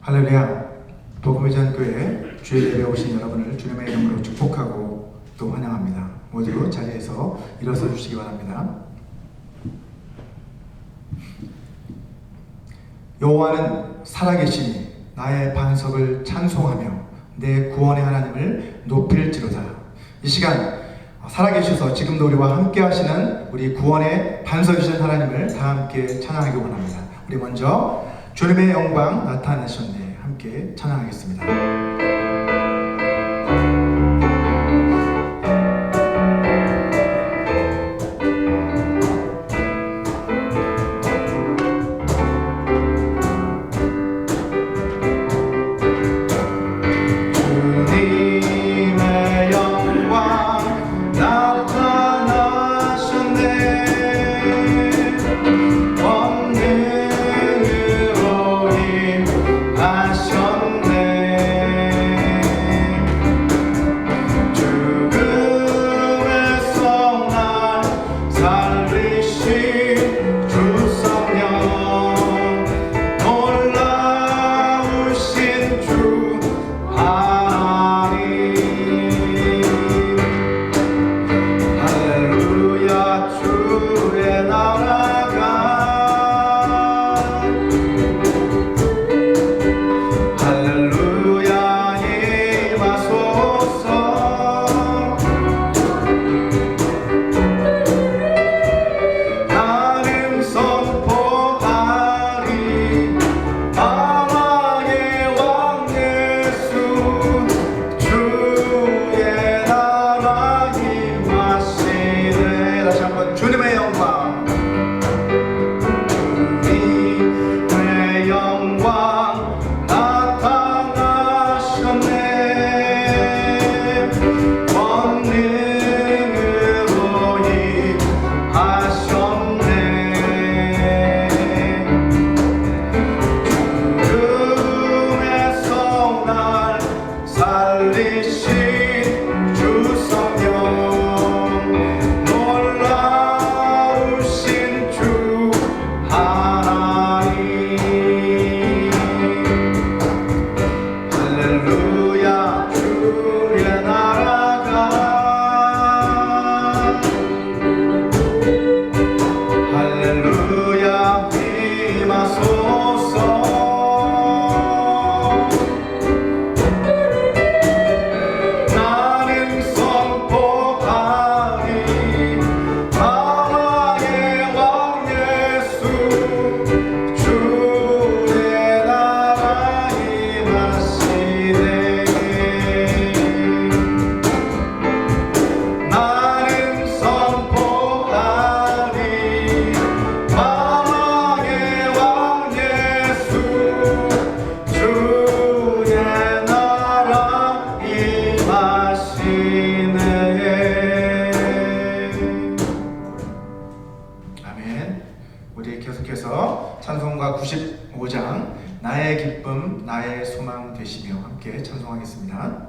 할렐루야. 복음의 전교회 주일 예배에 오신 여러분을 주님의 이름으로 축복하고 또 환영합니다. 모두 자리에서 일어서 주시기 바랍니다. 여호와는 살아계시니 나의 반석을 찬송하며 내 구원의 하나님을 높일지로다. 이 시간 살아계셔서 지금도 우리와 함께 하시는 우리 구원의 반석이신 하나님을 다 함께 찬양하기 원합니다. 우리 먼저 주님의 영광 나타내셨네 함께 찬양하겠습니다. 우리 계속해서 찬송가 95장 나의 기쁨 나의 소망 되시며 함께 찬송하겠습니다.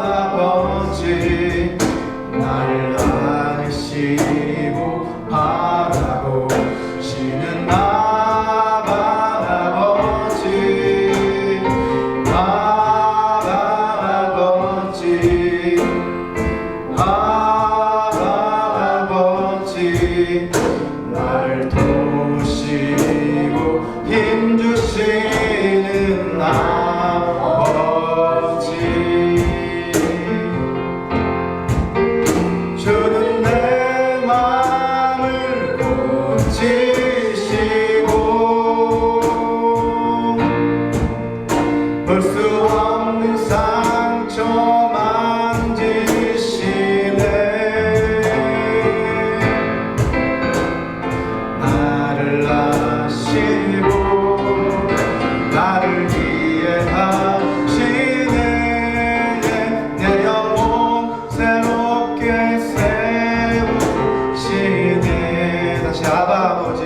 아버지 나를 안으시고 바라보시는 아버지 아버지 나를 도우시고 힘주시는 아버지 주는 내 마음을 고치시고 볼 수 없는 상처 만지시네 나를 아시고 나를 이해하시네 내 영혼 새롭게 세우시네 다시 아버지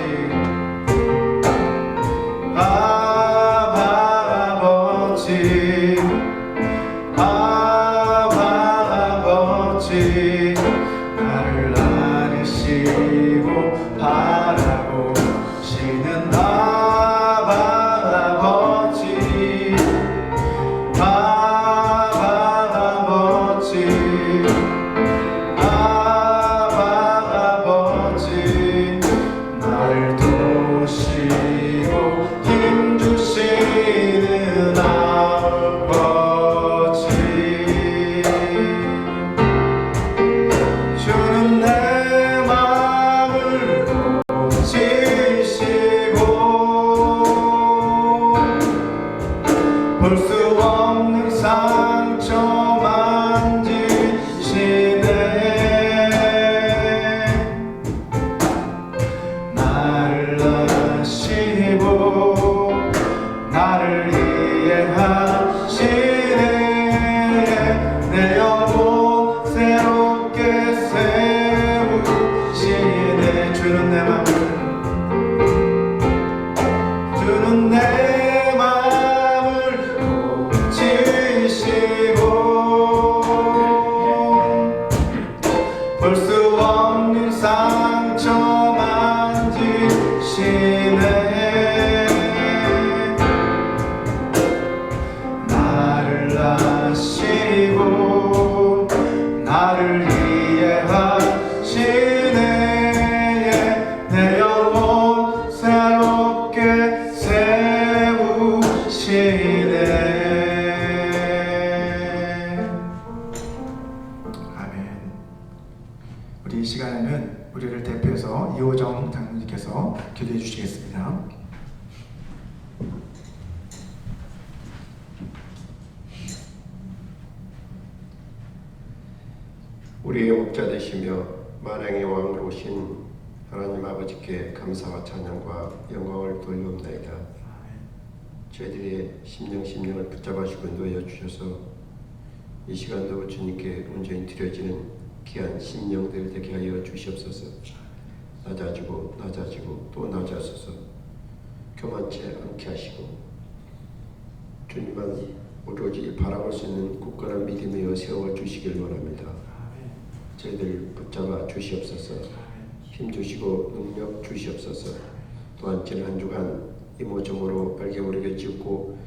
아버지 나를 안으시고 바라보시는 아버지 아버지 나를 도우시고 힘주시는 아버지 주는 내 마음을 고치시고 볼 수 없는 상처 만지시네 나를 아시고 나를 이해하시네 내 영혼 새롭게 세우시네 주는 내 마음을 고치시고 볼 수 없는 상처 만지시네 나를 아시고 나를 이해하시네 내 영혼 새롭게 세우시네 아멘. 우리 이 시간에는 우리를 대표해서 이호정 장로님께서 기도해 주시겠습니다. 우리의 목자 되시며 만왕의 왕으로 오신 하나님 아버지께 감사와 찬양과 영광을 돌리옵나이다. 저희들의 심령을 붙잡아주고 인도하여 주셔서 이 시간도 주님께 온전히 드려지는 귀한 심령들 되게 하여 주시옵소서. 낮아지고 또 낮아서서 교만치 않게 하시고 주님만 오로지 바라볼 수 있는 굳건한 믿음에 세워주시길 원합니다. 저희들 붙잡아 주시옵소서. 힘주시고 능력 주시옵소서. 또한 지난 한 주간 이모저모로 알게 모르게 짓고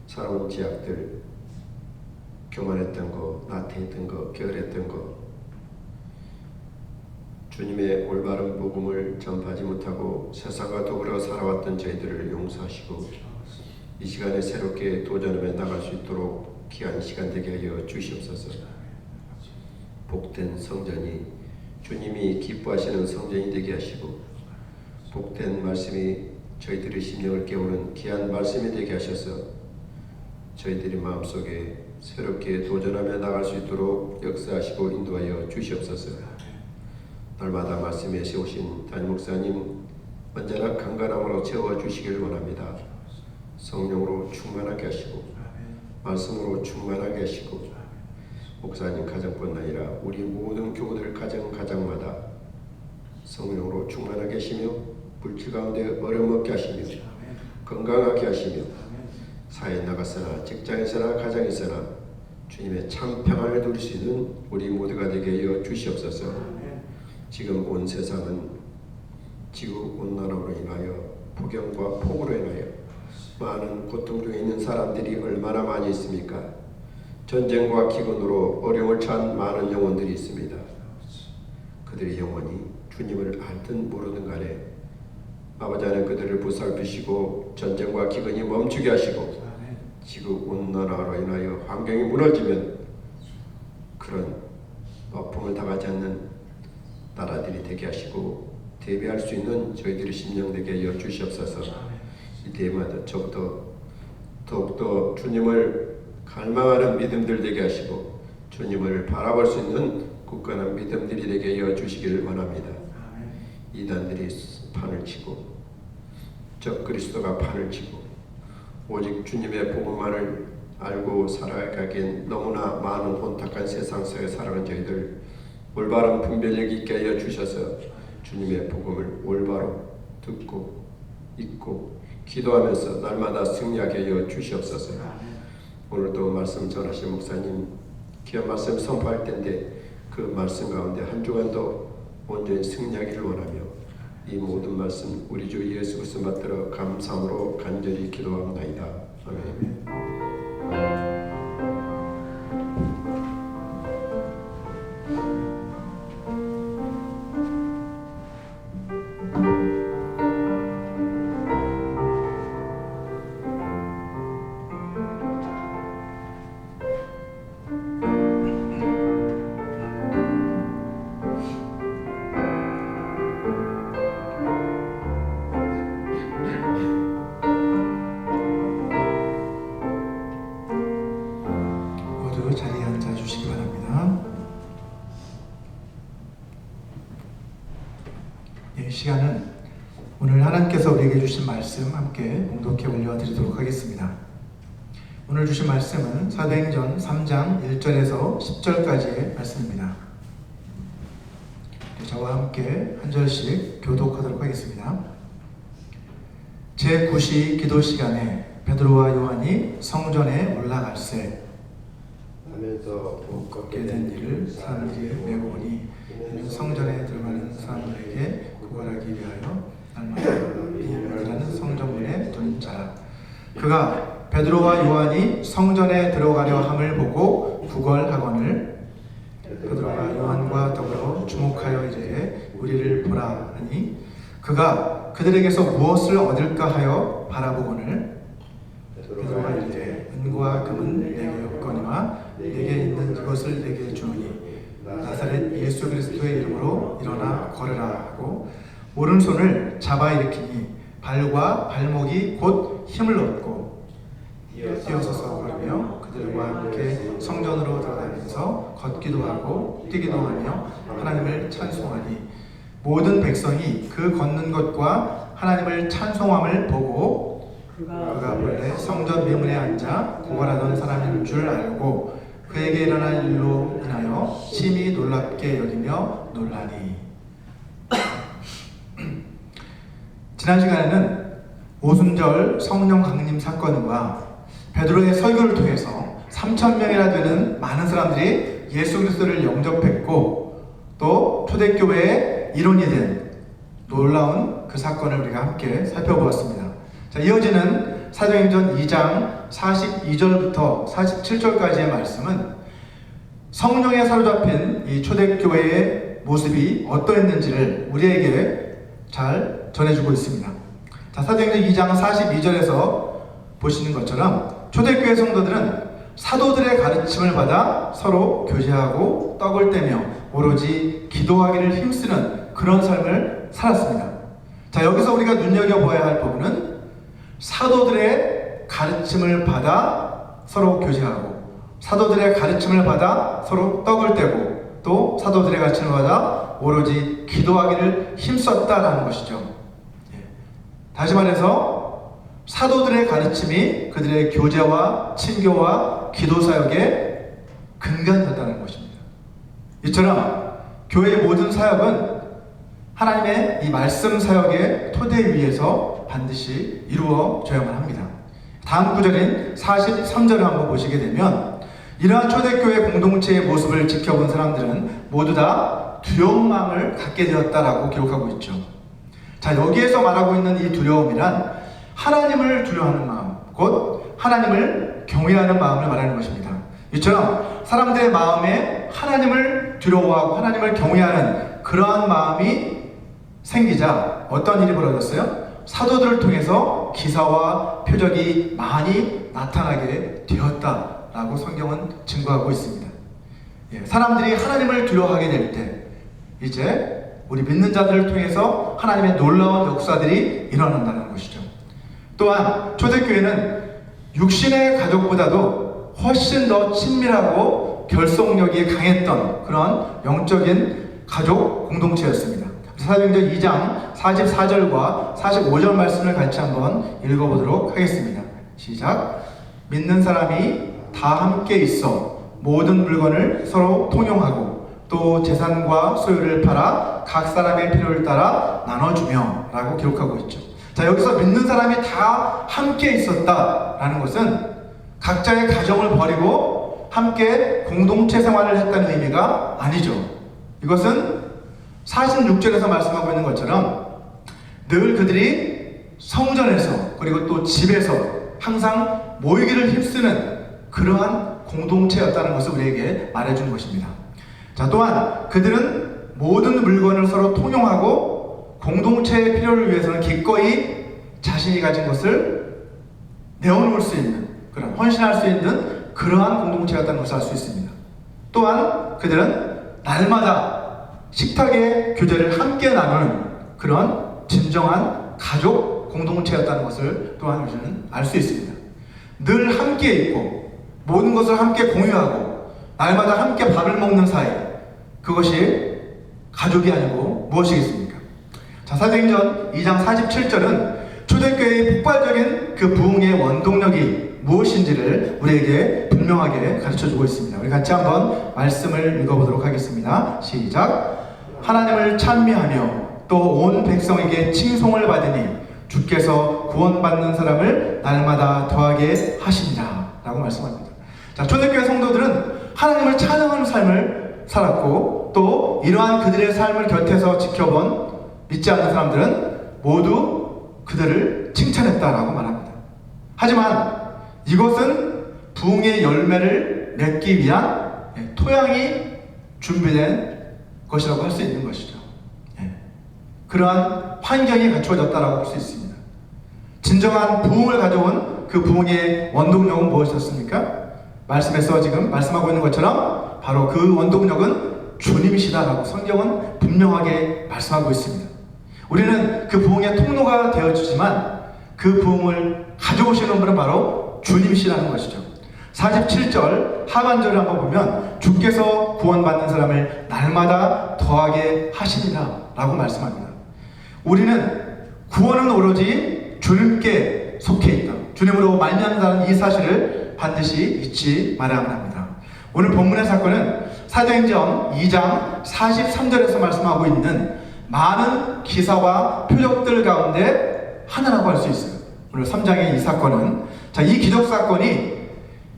살아온 제약들, 교만했던 거, 나태했던 거, 게으르했던 거, 주님의 올바른 복음을 전파하지 못하고 세상과 더불어 살아왔던 저희들을 용서하시고 이 시간에 새롭게 도전하며 나갈 수 있도록 귀한 시간 되게 하여 주시옵소서. 복된 성전이 주님이 기뻐하시는 성전이 되게 하시고 복된 말씀이 저희들의 심령을 깨우는 귀한 말씀이 되게 하셔서 저희들의 마음속에 새롭게 도전하며 나갈 수 있도록 역사하시고 인도하여 주시옵소서. 날마다 말씀에 세우신 담임 목사님 언제나 강건함으로 채워주시길 원합니다. 성령으로 충만하게 하시고 말씀으로 충만하게 하시고 목사님 가정뿐 아니라 우리 모든 교우들 가정마다 성령으로 충만하게 하시며 불길 가운데 어려움 없게 하시며 건강하게 하시며 사회에 나가서나 직장에서나 가정에서나 주님의 참 평안을 누릴 수 있는 우리 모두가 되게 하여 주시옵소서. 지금 온 세상은 지구온난화로 인하여 폭염과 폭우로 인하여 많은 고통 중에 있는 사람들이 얼마나 많이 있습니까? 전쟁과 기근으로 어려움을 처한 많은 영혼들이 있습니다. 그들의 영혼이 주님을 알든 모르든 간에 아버지 하나님 그들을 보살피시고 전쟁과 기근이 멈추게 하시고 지구온난화로 인하여 환경이 무너지면 그런 아픔을 당하지 않는 나라들이 되게 하시고 대비할 수 있는 저희들의 심령 되게 하여 주시옵소서. 이 때마다 더욱더 주님을 갈망하는 믿음들 되게 하시고 주님을 바라볼 수 있는 굳건한 믿음들이 되게 하여 주시기를 원합니다. 이단들이 판을 치고 적 그리스도가 판을 치고 오직 주님의 복음만을 알고 살아가기엔 너무나 많은 혼탁한 세상 속에 살아가는 저희들 올바른 분별력 있게 하여 주셔서 주님의 복음을 올바로 듣고 읽고 기도하면서 날마다 승리하게 하여 주시옵소서. 오늘도 말씀 전하신 목사님 귀한 말씀 선포할 텐데 그 말씀 가운데 한 주간도 온전히 승리하기를 원하며 이 모든 말씀 우리 주 예수 그리스도 받들어 감사함으로 간절히 기도합니다. 아멘. 자리에 앉아 주시기 바랍니다. 이 시간은 오늘 하나님께서 우리에게 주신 말씀 함께 봉독해 올려드리도록 하겠습니다. 오늘 주신 말씀은 사도행전 3장 1절에서 10절까지의 말씀입니다. 저와 함께 한 절씩 교독하도록 하겠습니다. 제9시 기도 시간에 베드로와 요한이 성전에 올라갈새 하면서 걷게 된 일을 사람들이 메고 오니 이는 성전에 들어가는 사람들에게 구걸하기 위하여 날마다 비밀이라는 성전문에 둔 자라. 그가 베드로와 요한이 성전에 들어가려 함을 보고 구걸하거늘 베드로가 요한과 더불어 주목하여 이르되 우리를 보라 하니 그가 그들에게서 무엇을 얻을까 하여 바라보거늘 베드로가 이르되 은과 금은 내게 없거니와 내게 있는 이것을 내게 주노니 나사렛 예수 그리스도의 이름으로 일어나 걸으라 하고 오른손을 잡아 일으키니 발과 발목이 곧 힘을 얻고 뛰어서서 걸으며 그들과 함께 성전으로 들어가면서 걷기도 하고 뛰기도 하며 하나님을 찬송하니 모든 백성이 그 걷는 것과 하나님을 찬송함을 보고 그가 본래 성전 미문에 앉아 구걸하던 사람인 줄 알고 그에게 일어날 일로 인하여 심히 놀랍게 여기며 놀라니. 지난 시간에는 오순절 성령 강림 사건과 베드로의 설교를 통해서 3,000명이나 되는 많은 사람들이 예수 그리스도를 영접했고 또 초대교회의 일원이 된 놀라운 그 사건을 우리가 함께 살펴보았습니다. 자, 이어지는 사도행전 2장 42절부터 47절까지의 말씀은 성령에 사로잡힌 이 초대교회의 모습이 어떠했는지를 우리에게 잘 전해주고 있습니다. 자, 사도행전 2장 42절에서 보시는 것처럼 초대교회 성도들은 사도들의 가르침을 받아 서로 교제하고 떡을 떼며 오로지 기도하기를 힘쓰는 그런 삶을 살았습니다. 자, 여기서 우리가 눈여겨봐야 할 부분은 사도들의 가르침을 받아 서로 교제하고 사도들의 가르침을 받아 서로 떡을 떼고 또 사도들의 가르침을 받아 오로지 기도하기를 힘썼다라는 것이죠. 다시 말해서 사도들의 가르침이 그들의 교제와 친교와 기도 사역의 근간이었다는 것입니다. 이처럼 교회의 모든 사역은 하나님의 이 말씀 사역의 토대 위에서 반드시 이루어져야만 합니다. 다음 구절인 43절을 한번 보시게 되면 이러한 초대교회 공동체의 모습을 지켜본 사람들은 모두 다 두려운 마음을 갖게 되었다라고 기록하고 있죠. 자, 여기에서 말하고 있는 이 두려움이란 하나님을 두려워하는 마음, 곧 하나님을 경외하는 마음을 말하는 것입니다. 이처럼 사람들의 마음에 하나님을 두려워하고 하나님을 경외하는 그러한 마음이 생기자 어떤 일이 벌어졌어요? 사도들을 통해서 기사와 표적이 많이 나타나게 되었다라고 성경은 증거하고 있습니다. 사람들이 하나님을 두려워하게 될 때 이제 우리 믿는 자들을 통해서 하나님의 놀라운 역사들이 일어난다는 것이죠. 또한 초대교회는 육신의 가족보다도 훨씬 더 친밀하고 결속력이 강했던 그런 영적인 가족 공동체였습니다. 사도행전 2장 44절과 45절 말씀을 같이 한번 읽어보도록 하겠습니다. 시작. 믿는 사람이 다 함께 있어 모든 물건을 서로 통용하고 또 재산과 소유를 팔아 각 사람의 필요를 따라 나눠주며 라고 기록하고 있죠. 자, 여기서 믿는 사람이 다 함께 있었다라는 것은 각자의 가정을 버리고 함께 공동체 생활을 했다는 의미가 아니죠. 이것은 46절에서 말씀하고 있는 것처럼 늘 그들이 성전에서 그리고 또 집에서 항상 모이기를 힘쓰는 그러한 공동체였다는 것을 우리에게 말해준 것입니다. 자, 또한 그들은 모든 물건을 서로 통용하고 공동체의 필요를 위해서는 기꺼이 자신이 가진 것을 내어놓을 수 있는 그런 헌신할 수 있는 그러한 공동체였다는 것을 알 수 있습니다. 또한 그들은 날마다 식탁의 교제를 함께 나누는 그런 진정한 가족 공동체였다는 것을 또한 우리는 알 수 있습니다. 늘 함께 있고 모든 것을 함께 공유하고 날마다 함께 밥을 먹는 사이, 그것이 가족이 아니고 무엇이겠습니까? 자, 사도행전 2장 47절은 초대교회의 폭발적인 그 부흥의 원동력이 무엇인지를 우리에게 분명하게 가르쳐주고 있습니다. 우리 같이 한번 말씀을 읽어보도록 하겠습니다. 시작. 하나님을 찬미하며 또 온 백성에게 칭송을 받으니 주께서 구원받는 사람을 날마다 더하게 하신다 라고 말씀합니다. 자, 초대교회 성도들은 하나님을 찬양하는 삶을 살았고 또 이러한 그들의 삶을 곁에서 지켜본 믿지 않는 사람들은 모두 그들을 칭찬했다라고 말합니다. 하지만 이것은 부흥의 열매를 맺기 위한 토양이 준비된 것이라고 할 수 있는 것이죠. 그러한 환경이 갖추어졌다라고 할 수 있습니다. 진정한 부흥을 가져온 그 부흥의 원동력은 무엇이었습니까? 말씀에서 지금 말씀하고 있는 것처럼 바로 그 원동력은 주님이시다라고 성경은 분명하게 말씀하고 있습니다. 우리는 그 부흥의 통로가 되어주지만 그 부흥을 가져오시는 분은 바로 주님이시라는 것이죠. 47절 하반절을 한번 보면 주께서 구원받는 사람을 날마다 더하게 하시니라 라고 말씀합니다. 우리는 구원은 오로지 주님께 속해 있다. 주님으로 말미암는다는 이 사실을 반드시 잊지 말아야만 합니다. 오늘 본문의 사건은 사도행전 2장 43절에서 말씀하고 있는 많은 기사와 표적들 가운데 하나라고 할 수 있어요. 오늘 3장의 이 사건은 이 기적 사건이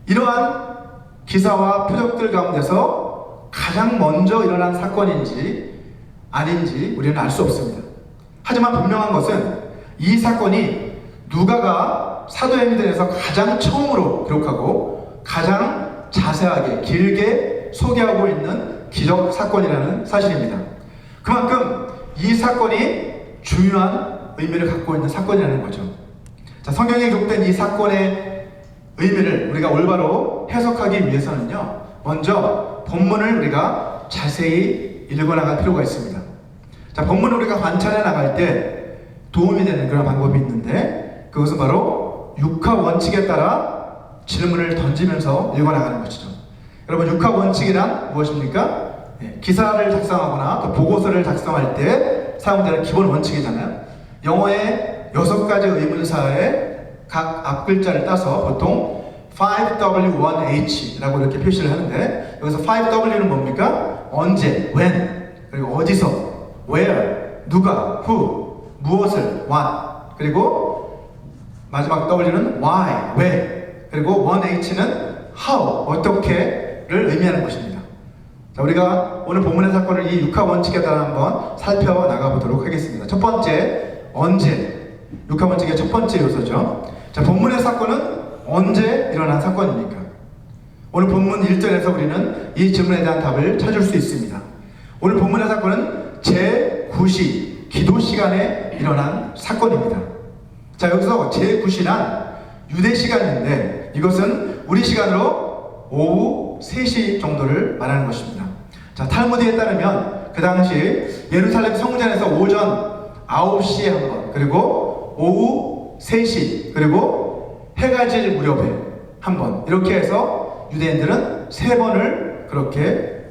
이러한 기사와 표적들 가운데서 가장 먼저 일어난 사건인지 아닌지 우리는 알 수 없습니다. 하지만 분명한 것은 이 사건이 누가가 사도행전에서 가장 처음으로 기록하고 가장 자세하게 길게 소개하고 있는 기적 사건이라는 사실입니다. 그만큼 이 사건이 중요한 의미를 갖고 있는 사건이라는 거죠. 자, 성경에 기록된 이 사건의 의미를 우리가 올바로 해석하기 위해서는요, 먼저 본문을 우리가 자세히 읽어나갈 필요가 있습니다. 자, 본문을 우리가 관찰해 나갈 때 도움이 되는 그런 방법이 있는데 그것은 바로 육하 원칙에 따라 질문을 던지면서 읽어나가는 것이죠. 여러분, 육하 원칙이란 무엇입니까? 기사를 작성하거나 또 보고서를 작성할 때 사용되는 기본 원칙이잖아요. 영어의 6가지 의문사의 각 앞글자를 따서 보통 5W1H라고 이렇게 표시를 하는데, 여기서 5W는 뭡니까? 언제, when, 그리고 어디서, where, 누가, who, 무엇을, what, 그리고 마지막 W는 why, 왜, 그리고 1H는 how, 어떻게를 의미하는 것입니다. 자, 우리가 오늘 본문의 사건을 이 육하 원칙에 따라 한번 살펴나가 보도록 하겠습니다. 첫 번째, 언제. 육하 원칙의 첫 번째 요소죠. 자, 본문의 사건은 언제 일어난 사건입니까? 오늘 본문 1절에서 우리는 이 질문에 대한 답을 찾을 수 있습니다. 오늘 본문의 사건은 제9시 기도 시간에 일어난 사건입니다. 자, 여기서 제9시란 유대 시간인데 이것은 우리 시간으로 오후 3시 정도를 말하는 것입니다. 자, 탈무드에 따르면 그 당시 예루살렘 성전에서 오전 9시에 한 번, 그리고 오후 3시, 그리고 해가 질 무렵에 한 번, 이렇게 해서 유대인들은 3번을 그렇게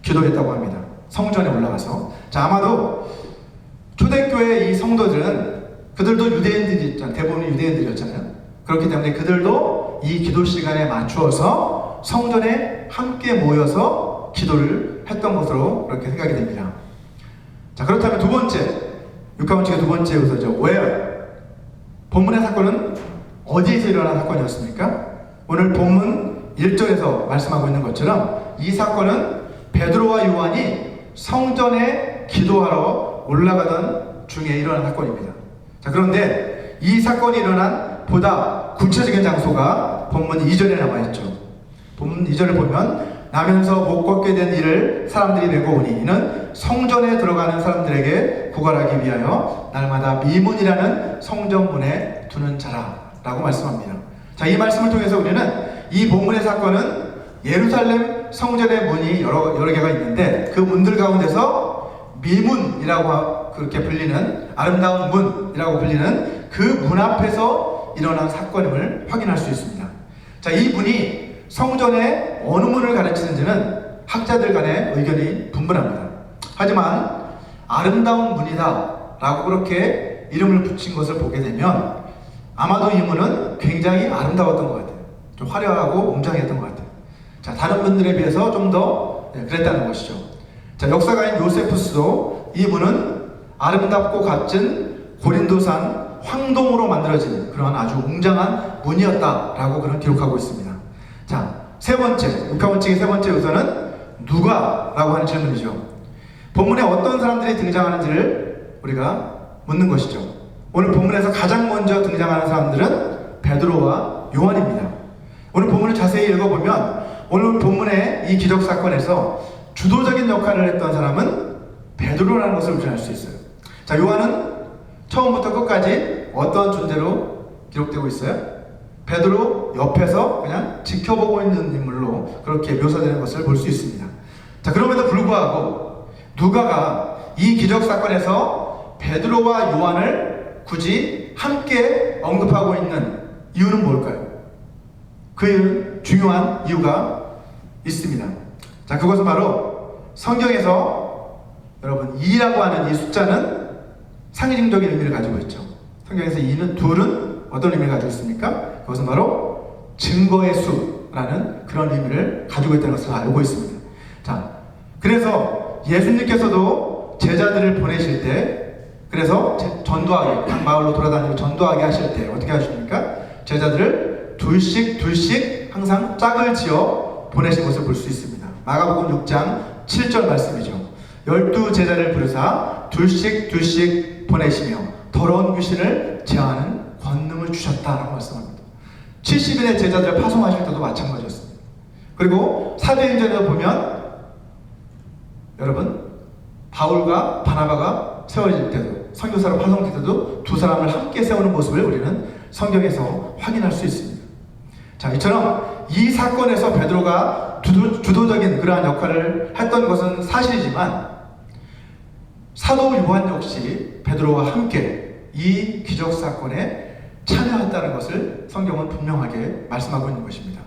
기도했다고 합니다. 성전에 올라가서. 자, 아마도 초대교회 이 성도들은 그들도 유대인들이었잖아요. 대부분이 유대인들이었잖아요. 그렇기 때문에 그들도 이 기도 시간에 맞추어서 성전에 함께 모여서 기도를 했던 것으로 그렇게 생각이 됩니다. 자, 그렇다면 두 번째, 육하원칙의 두 번째 요소죠. where. 본문의 사건은 어디에서 일어난 사건이었습니까? 오늘 본문 1절에서 말씀하고 있는 것처럼 이 사건은 베드로와 요한이 성전에 기도하러 올라가던 중에 일어난 사건입니다. 자, 그런데 이 사건이 일어난 보다 구체적인 장소가 본문 2절에 나와있죠. 본문 2절을 보면 나면서 못 걷게 된 이를 사람들이 메고 오니 이는 성전에 들어가는 사람들에게 구걸하기 위하여 날마다 미문이라는 성전문에 두는 자라 라고 말씀합니다. 자, 이 말씀을 통해서 우리는 이 본문의 사건은 예루살렘 성전의 문이 여러 개가 있는데 그 문들 가운데서 미문이라고 그렇게 불리는 아름다운 문이라고 불리는 그 문 앞에서 일어난 사건임을 확인할 수 있습니다. 자, 이 문이 성전의 어느 문을 가르치는지는 학자들 간의 의견이 분분합니다. 하지만 아름다운 문이다 라고 그렇게 이름을 붙인 것을 보게 되면 아마도 이 문은 굉장히 아름다웠던 것 같아요. 좀 화려하고 웅장했던 것 같아요. 자, 다른 문들에 비해서 좀 더 그랬다는 것이죠. 자, 역사가인 요세푸스도 이 문은 아름답고 값진 고린도산 황동으로 만들어진 그러한 아주 웅장한 문이었다라고 그런 기록하고 있습니다. 자, 세 번째, 육하원칙의 세 번째 요소는 누가라고 하는 질문이죠. 본문에 어떤 사람들이 등장하는지를 우리가 묻는 것이죠. 오늘 본문에서 가장 먼저 등장하는 사람들은 베드로와 요한입니다. 오늘 본문을 자세히 읽어보면 오늘 본문의 이 기적 사건에서 주도적인 역할을 했던 사람은 베드로라는 것을 우리는 알 수 있어요. 자, 요한은 처음부터 끝까지 어떤 존재로 기록되고 있어요? 베드로 옆에서 그냥 지켜보고 있는 인물로 그렇게 묘사되는 것을 볼 수 있습니다. 자, 그럼에도 불구하고 누가가 이 기적 사건에서 베드로와 요한을 굳이 함께 언급하고 있는 이유는 뭘까요? 그 중요한 이유가 있습니다. 자, 그것은 바로 성경에서 여러분 2라고 하는 이 숫자는 상징적인 의미를 가지고 있죠. 성경에서 2는 둘은 어떤 의미를 가지고 있습니까? 그것은 바로 증거의 수라는 그런 의미를 가지고 있다는 것을 알고 있습니다. 자, 그래서 예수님께서도 제자들을 보내실 때, 그래서 전도하게, 각 마을로 돌아다니고 전도하게 하실 때 어떻게 하십니까? 제자들을 둘씩 항상 짝을 지어 보내신 것을 볼 수 있습니다. 마가복음 6장 7절 말씀이죠. 12 제자를 부르사 둘씩 보내시며 더러운 귀신을 제어하는 권능을 주셨다라고 말씀합니다. 70인의 제자들을 파송하실 때도 마찬가지였습니다. 그리고 사도행전에서 보면 여러분 바울과 바나바가 세워질 때도 선교사로 파송될 때도 두 사람을 함께 세우는 모습을 우리는 성경에서 확인할 수 있습니다. 자, 이처럼 이 사건에서 베드로가 주도적인 그러한 역할을 했던 것은 사실이지만 사도 요한 역시 베드로와 함께 이 기적 사건에 참여했다는 것을 성경은 분명하게 말씀하고 있는 것입니다.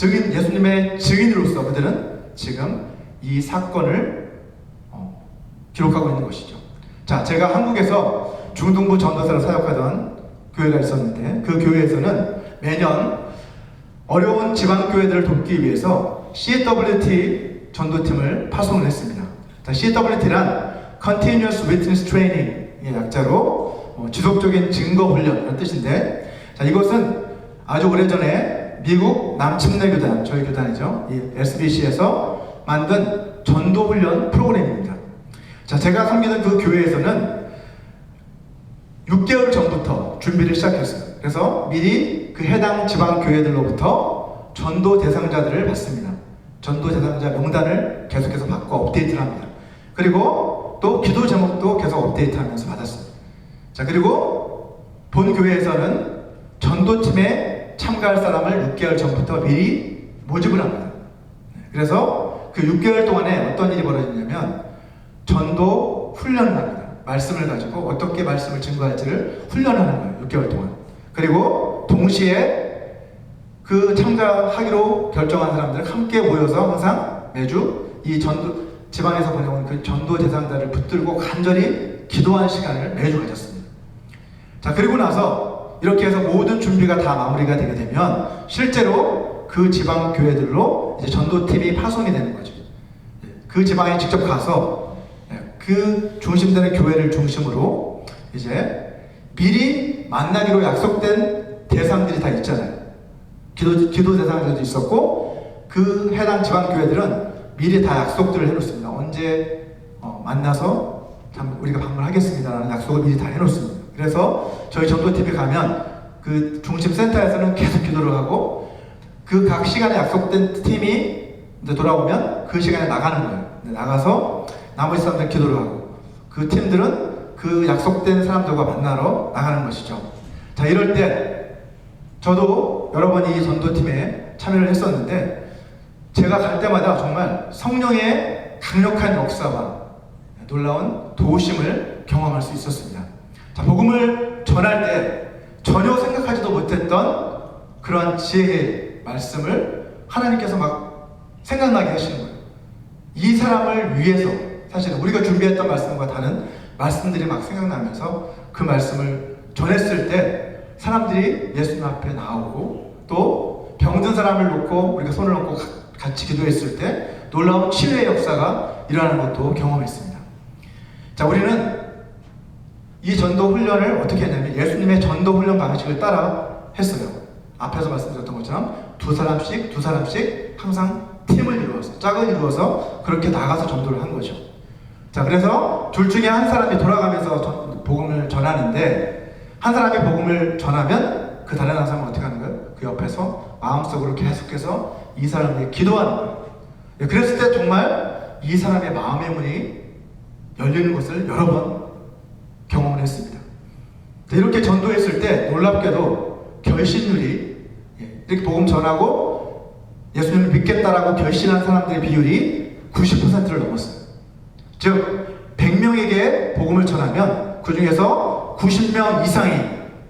예수님의 증인으로서 그들은 지금 이 사건을 기록하고 있는 것이죠. 자, 제가 한국에서 중등부 전도사로 사역하던 교회가 있었는데 그 교회에서는 매년 어려운 지방교회들을 돕기 위해서 CWT 전도팀을 파송을 했습니다. 자, CWT란 Continuous Witness Training의 약자로 지속적인 증거 훈련 이런 뜻인데, 자, 이것은 아주 오래전에 미국 남침례교단, 저희 교단이죠, 이 SBC에서 만든 전도 훈련 프로그램입니다. 자, 제가 섬기는 그 교회에서는 6개월 전부터 준비를 시작했어요. 그래서 미리 그 해당 지방 교회들로부터 전도 대상자들을 받습니다. 전도 대상자 명단을 계속해서 받고 업데이트를 합니다. 그리고 또 기도 제목도 계속 업데이트하면서 받았어요. 자, 그리고 본 교회에서는 전도팀에 참가할 사람을 6개월 전부터 미리 모집을 합니다. 그래서 그 6개월 동안에 어떤 일이 벌어지냐면 전도 훈련을 합니다. 말씀을 가지고 어떻게 말씀을 증거할지를 훈련하는 거예요. 6개월 동안. 그리고 동시에 그 참가하기로 결정한 사람들 함께 모여서 항상 매주 이 전도 지방에서 보내온 그 전도 대상자를 붙들고 간절히 기도하는 시간을 매주 가졌습니다. 자, 그리고 나서 이렇게 해서 모든 준비가 다 마무리가 되게 되면 실제로 그 지방 교회들로 이제 전도팀이 파송이 되는 거죠. 그 지방에 직접 가서 그 중심되는 교회를 중심으로 이제 미리 만나기로 약속된 대상들이 다 있잖아요. 기도 대상자도 있었고, 그 해당 지방 교회들은 미리 다 약속들을 해놓습니다. 언제 만나서 우리가 방문하겠습니다라는 약속을 미리 다 해놓습니다. 그래서 저희 전도팀에 가면 그 중심 센터에서는 계속 기도를 하고, 그 각 시간에 약속된 팀이 이제 돌아오면 그 시간에 나가는 거예요. 나가서 나머지 사람들 기도를 하고, 그 팀들은 그 약속된 사람들과 만나러 나가는 것이죠. 자, 이럴 때 저도 여러 번 이 전도팀에 참여를 했었는데, 제가 갈 때마다 정말 성령의 강력한 역사와 놀라운 도우심을 경험할 수 있었습니다. 자, 복음을 전할 때 전혀 생각하지도 못했던 그러한 지혜의 말씀을 하나님께서 막 생각나게 하시는 거예요. 이 사람을 위해서, 사실 우리가 준비했던 말씀과 다른 말씀들이 막 생각나면서 그 말씀을 전했을 때 사람들이 예수님 앞에 나오고, 또 병든 사람을 놓고 우리가 손을 얹고 같이 기도했을 때 놀라운 치유의 역사가 일어나는 것도 경험했습니다. 자, 우리는 이 전도 훈련을 어떻게 했냐면 예수님의 전도 훈련 방식을 따라 했어요. 앞에서 말씀드렸던 것처럼 두 사람씩 항상 팀을 이루어서, 짝을 이루어서 그렇게 나가서 전도를 한 거죠. 자, 그래서 둘 중에 한 사람이 돌아가면서 복음을 전하는데, 한 사람이 복음을 전하면 그 다른 한 사람은 어떻게 하는 거예요? 그 옆에서 마음속으로 계속해서 이 사람에게 기도하는 거예요. 그랬을 때 정말 이 사람의 마음의 문이 열리는 것을 여러 번 경험을 했습니다. 이렇게 전도했을 때 놀랍게도 결신율이, 이렇게 복음 전하고 예수님을 믿겠다라고 결신한 사람들의 비율이 90%를 넘었어요. 즉 100명에게 복음을 전하면 그 중에서 90명 이상이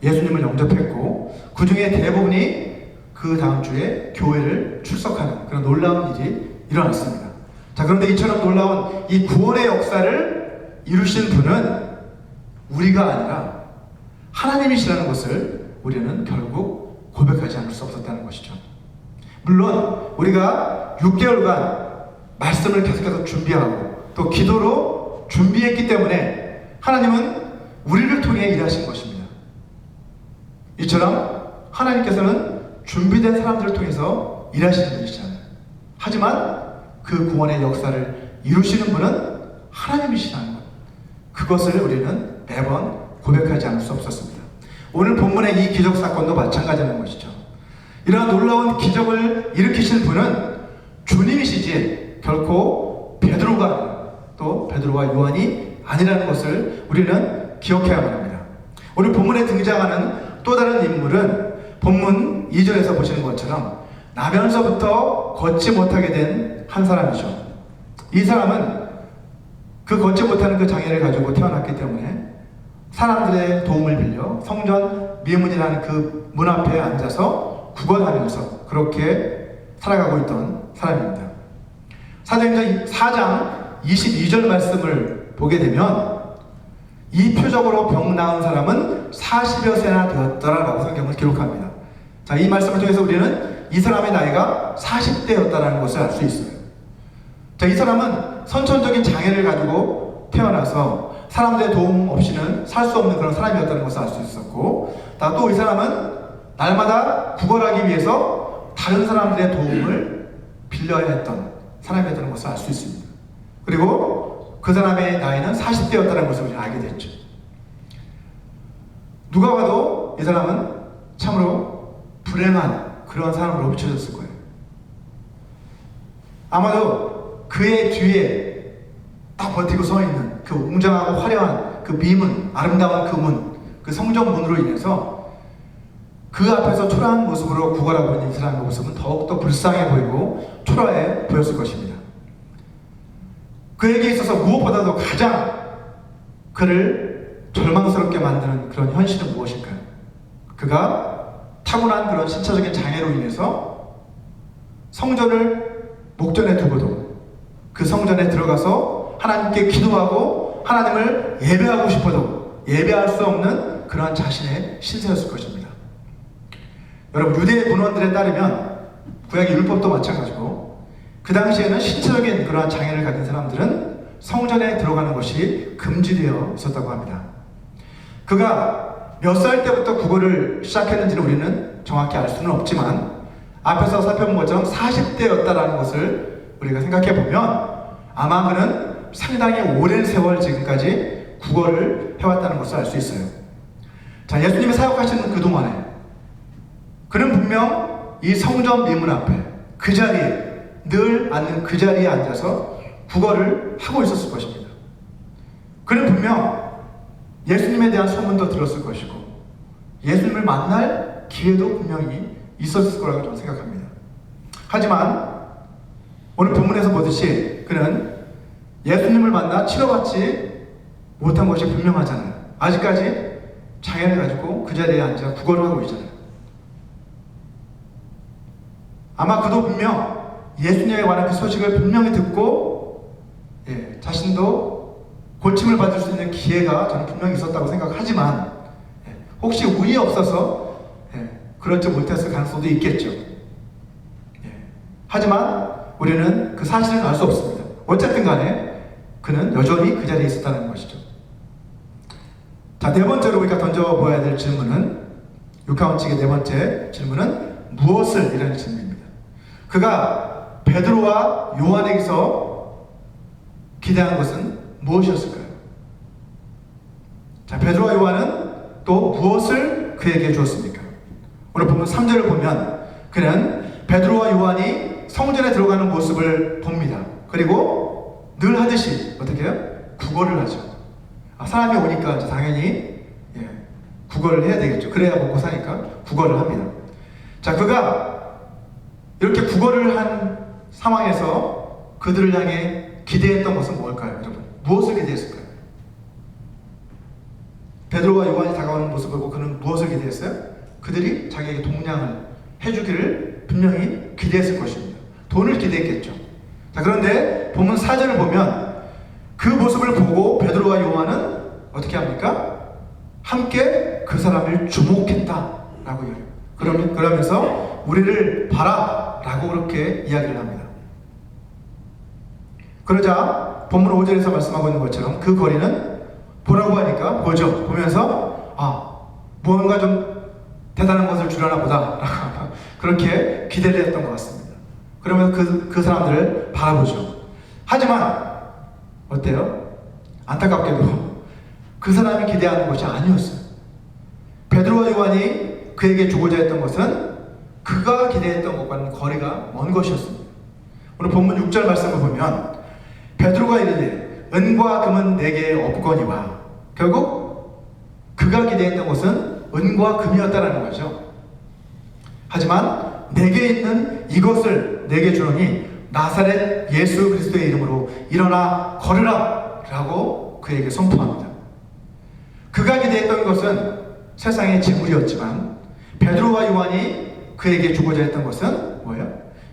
예수님을 영접했고, 그 중에 대부분이 그 다음 주에 교회를 출석하는 그런 놀라운 일이 일어났습니다. 자, 그런데 이처럼 놀라운 이 구원의 역사를 이루신 분은 우리가 아니라 하나님이시라는 것을 우리는 결국 고백하지 않을 수 없었다는 것이죠. 물론 우리가 6개월간 말씀을 계속해서 준비하고 또 기도로 준비했기 때문에 하나님은 우리를 통해 일하신 것입니다. 이처럼 하나님께서는 준비된 사람들을 통해서 일하시는 분이시잖아요. 하지만 그 구원의 역사를 이루시는 분은 하나님이시라는 것, 그것을 우리는 매번 고백하지 않을 수 없었습니다. 오늘 본문의 이 기적 사건도 마찬가지라는 것이죠. 이러한 놀라운 기적을 일으키신 분은 주님이시지 결코 베드로가, 또 베드로와 요한이 아니라는 것을 우리는 기억해야만 합니다. 오늘 본문에 등장하는 또 다른 인물은 본문 2절에서 보시는 것처럼 나면서부터 걷지 못하게 된 한 사람이죠. 이 사람은 그 걷지 못하는 그 장애를 가지고 태어났기 때문에 사람들의 도움을 빌려 성전 미문이라는 그 문 앞에 앉아서 구걸하면서 그렇게 살아가고 있던 사람입니다. 사도행전 4장 22절 말씀을 보게 되면 이 표적으로 병 나은 사람은 40여 세나 되었더라라고 성경을 기록합니다. 자, 이 말씀을 통해서 우리는 이 사람의 나이가 40대였다라는 것을 알 수 있어요. 자, 이 사람은 선천적인 장애를 가지고 태어나서 사람들의 도움 없이는 살 수 없는 그런 사람이었다는 것을 알 수 있었고, 또 이 사람은 날마다 구걸하기 위해서 다른 사람들의 도움을 빌려야 했던 사람이었다는 것을 알 수 있습니다. 그리고 그 사람의 나이는 40대였다는 것을 우리가 알게 됐죠. 누가 봐도 이 사람은 참으로 불행한 그런 사람으로 비춰졌을 거예요. 아마도 그의 뒤에 딱 버티고 서 있는 그 웅장하고 화려한 그 미문, 아름다운 그 문, 그 성전문으로 인해서 그 앞에서 초라한 모습으로 구걸하고 있는 이 사람의 모습은 더욱더 불쌍해 보이고 초라해 보였을 것입니다. 그에게 있어서 무엇보다도 가장 그를 절망스럽게 만드는 그런 현실은 무엇일까요? 그가 타고난 그런 신체적인 장애로 인해서 성전을 목전에 두고도 그 성전에 들어가서 하나님께 기도하고 하나님을 예배하고 싶어도 예배할 수 없는 그러한 자신의 신세였을 것입니다. 여러분, 유대 문헌들에 따르면 구약의 율법도 마찬가지고 그 당시에는 신체적인 그러한 장애를 가진 사람들은 성전에 들어가는 것이 금지되어 있었다고 합니다. 그가 몇 살 때부터 구걸을 시작했는지는 우리는 정확히 알 수는 없지만 앞에서 살펴본 것처럼 40대였다라는 것을 우리가 생각해 보면 아마 그는 상당히 오랜 세월 지금까지 구걸을 해왔다는 것을 알 수 있어요. 자, 예수님이 사역하시는 그동안에 그는 분명 이 성전 미문 앞에 그 자리에 늘 앉는 그 자리에 앉아서 구걸을 하고 있었을 것입니다. 그는 분명 예수님에 대한 소문도 들었을 것이고 예수님을 만날 기회도 분명히 있었을 거라고 저는 생각합니다. 하지만 오늘 본문에서 보듯이 그는 예수님을 만나 치료받지 못한 것이 분명하잖아요. 아직까지 장애를 가지고 그 자리에 앉아 구걸을 하고 있잖아요. 아마 그도 분명 예수님에 관한 그 소식을 분명히 듣고 자신도 고침을 받을 수 있는 기회가 저는 분명히 있었다고 생각하지만 혹시 운이 없어서 그렇지 못했을 가능성도 있겠죠. 하지만 우리는 그 사실은 알 수 없습니다. 어쨌든 간에 그는 여전히 그 자리에 있었다는 것이죠. 자, 네 번째로 우리가 던져보아야 될 질문은, 육하원칙의 네 번째 질문은 무엇을? 이라는 질문입니다. 그가 베드로와 요한에게서 기대한 것은 무엇이었을까요? 자, 베드로와 요한은 또 무엇을 그에게 주었습니까? 오늘 본문 3절을 보면 그는 베드로와 요한이 성전에 들어가는 모습을 봅니다. 그리고 늘 하듯이 어떻게 해요? 구걸을 하죠. 사람이 오니까 당연히 구걸을 해야 되겠죠. 그래야 먹고 사니까 구걸을 합니다. 자, 그가 이렇게 구걸을 한 상황에서 그들을 향해 기대했던 것은 뭘까요, 여러분? 무엇을 기대했을까요? 베드로와 요한이 다가오는 모습을 보고 그는 무엇을 기대했어요? 그들이 자기에게 동량을 해주기를 분명히 기대했을 것입니다. 돈을 기대했겠죠. 자, 그런데 본문 4절을 보면 그 모습을 보고 베드로와 요한은 어떻게 합니까? 함께 그 사람을 주목했다라고 해요. 그러면서 우리를 봐라 라고 그렇게 이야기를 합니다. 그러자 본문 5절에서 말씀하고 있는 것처럼 그 거리는 보라고 하니까 보죠. 보면서 뭔가 좀 대단한 것을 주려나 보다 그렇게 기대를 했던 것 같습니다. 그러면서 그 사람들을 바라보죠. 하지만 어때요? 안타깝게도 그 사람이 기대하는 것이 아니었어요. 베드로와 요한이 그에게 주고자 했던 것은 그가 기대했던 것과는 거리가 먼 것이었습니다. 오늘 본문 6절 말씀을 보면 베드로가 이르되 은과 금은 내게 없거니와, 결국 그가 기대했던 것은 은과 금이었다라는 거죠. 하지만 내게 있는 이것을 내게 주노니 나사렛 예수 그리스도의 이름으로 일어나 걸으라 라고 그에게 선포합니다. 그가 기대했던 것은 세상의 재물이었지만 베드로와 요한이 그에게 주고자 했던 것은 뭐예요?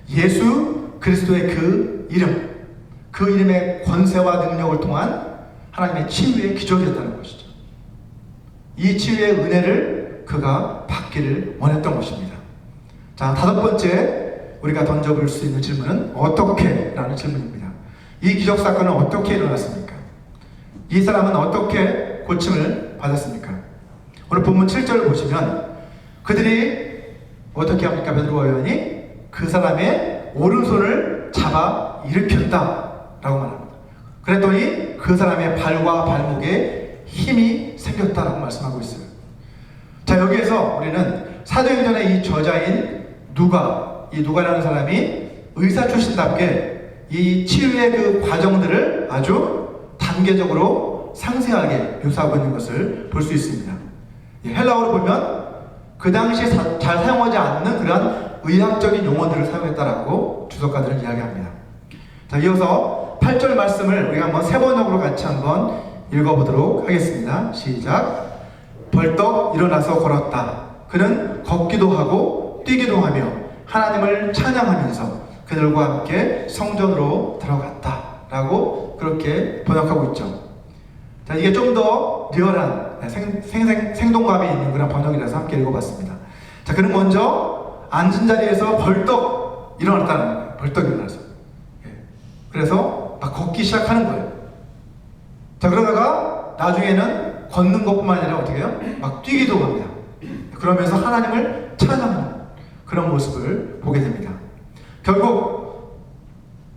예수 그리스도의 그 이름, 그 이름의 권세와 능력을 통한 하나님의 치유의 기적이었다는 것이죠. 이 치유의 은혜를 그가 받기를 원했던 것입니다. 자, 다섯 번째 우리가 던져볼 수 있는 질문은 어떻게? 라는 질문입니다. 이 기적 사건은 어떻게 일어났습니까? 이 사람은 어떻게 고침을 받았습니까? 오늘 본문 7절을 보시면 그들이 어떻게 합니까? 베드로와 요한이 그 사람의 오른손을 잡아 일으켰다 라고 말합니다. 그랬더니 그 사람의 발과 발목에 힘이 생겼다라고 말씀하고 있어요. 자, 여기에서 우리는 사도행전의 이 저자인 이 누가라는 사람이 의사 출신답게 이 치유의 그 과정들을 아주 단계적으로 상세하게 묘사하고 있는 것을 볼 수 있습니다. 헬라어로 보면 그 당시에 잘 사용하지 않는 그런 의학적인 용어들을 사용했다라고 주석가들은 이야기합니다. 자, 이어서 8절 말씀을 우리가 한번 세 번역으로 같이 한번 읽어보도록 하겠습니다. 시작. 벌떡 일어나서 걸었다. 그는 걷기도 하고 뛰기도 하며 하나님을 찬양하면서 그들과 함께 성전으로 들어갔다 라고 그렇게 번역하고 있죠. 자, 이게 좀 더 리얼한 생동감이 있는 그런 번역이라서 함께 읽어봤습니다. 자, 그는 먼저 앉은 자리에서 벌떡 일어났다는 거예요. 벌떡 일어나서. 그래서 막 걷기 시작하는 거예요. 자, 그러다가 나중에는 걷는 것뿐만 아니라 어떻게 해요? 막 뛰기도 합니다. 그러면서 하나님을 찬양하는 그런 모습을 보게 됩니다. 결국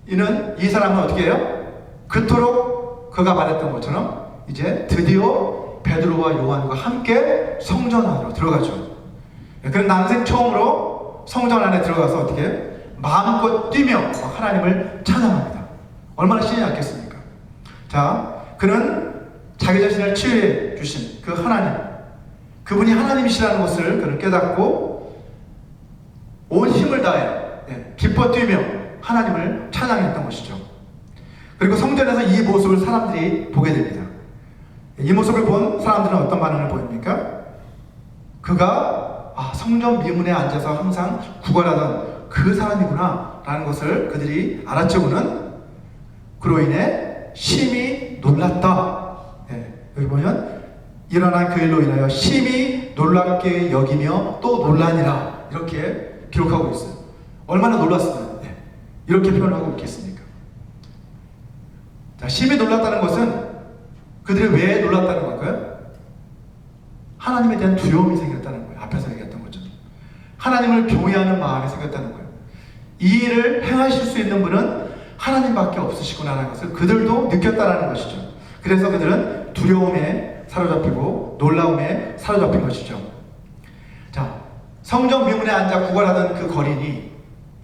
이 사람은 어떻게 해요? 그토록 그가 말했던 것처럼 이제 드디어 베드로와 요한과 함께 성전 안으로 들어가죠. 그런 난생 처음으로 성전 안에 들어가서 어떻게 해요? 마음껏 뛰며 하나님을 찬양합니다. 얼마나 신이 났겠습니까? 자, 그는 자기 자신을 치유해 주신 그 하나님, 그분이 하나님이시라는 것을 그는 깨닫고 온 힘을 다해 기뻐 뛰며 하나님을 찬양했던 것이죠. 그리고 성전에서 이 모습을 사람들이 보게 됩니다. 이 모습을 본 사람들은 어떤 반응을 보입니까? 그가 성전 미문에 앉아서 항상 구걸하던 그 사람이구나 라는 것을 그들이 알아채고는 그로 인해 심히 놀랐다. 여기 보면 일어난 그 일로 인하여 심히 놀랍게 여기며 또 놀라니라 이렇게 기록하고 있어요. 얼마나 놀랐으면 이렇게 표현하고 있겠습니까? 자, 심히 놀랐다는 것은 그들이 왜 놀랐다는 걸까요? 하나님에 대한 두려움이 생겼다는 거예요. 앞에서 얘기했던 것처럼 하나님을 경외하는 마음이 생겼다는 거예요. 이 일을 행하실 수 있는 분은 하나님밖에 없으시구나라는 것을 그들도 느꼈다라는 것이죠. 그래서 그들은 두려움에 사로잡히고 놀라움에 사로잡힌 것이죠. 자, 성전 미문에 앉아 구걸하던 그 거린이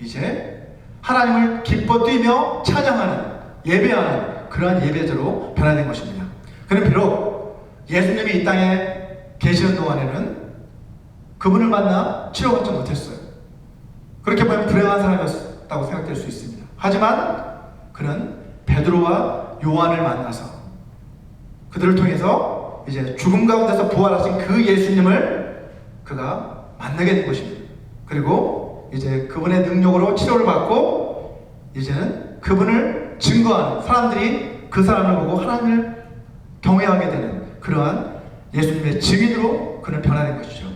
이제 하나님을 기뻐 뛰며 찬양하는 예배하는 그러한 예배자로 변화된 것입니다. 그는 비록 예수님이 이 땅에 계시는 동안에는 그분을 만나 치료받지 못했어요. 그렇게 보면 불행한 사람이었다고 생각될 수 있습니다. 하지만 그는 베드로와 요한을 만나서 그들을 통해서 이제 죽음 가운데서 부활하신 그 예수님을 그가 만나게 된 것입니다. 그리고 이제 그분의 능력으로 치료를 받고 이제는 그분을 증거하는 사람들이 그 사람을 보고 하나님을 경외하게 되는 그러한 예수님의 증인으로 그는 변화된 것이죠.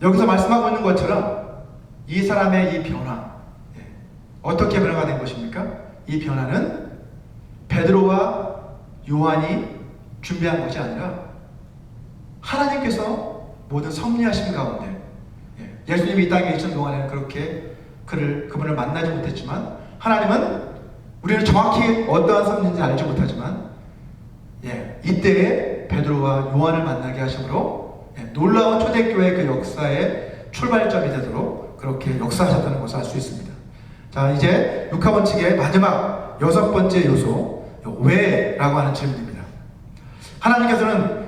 여기서 말씀하고 있는 것처럼 이 사람의 이 변화 어떻게 변화가 된 것입니까? 이 변화는 베드로와 요한이 준비한 것이 아니라 하나님께서 모든 섭리하신 가운데 예수님이 이 땅에 계신 동안에는 그렇게 그분을 만나지 못했지만 하나님은 우리는 정확히 어떠한 섭리인지 알지 못하지만 이때에 베드로와 요한을 만나게 하심으로 놀라운 초대교회의 그 역사의 출발점이 되도록 그렇게 역사하셨다는 것을 알 수 있습니다. 자, 이제 육하 원칙의 마지막 6번째 요소 왜라고 하는 질문입니다. 하나님께서는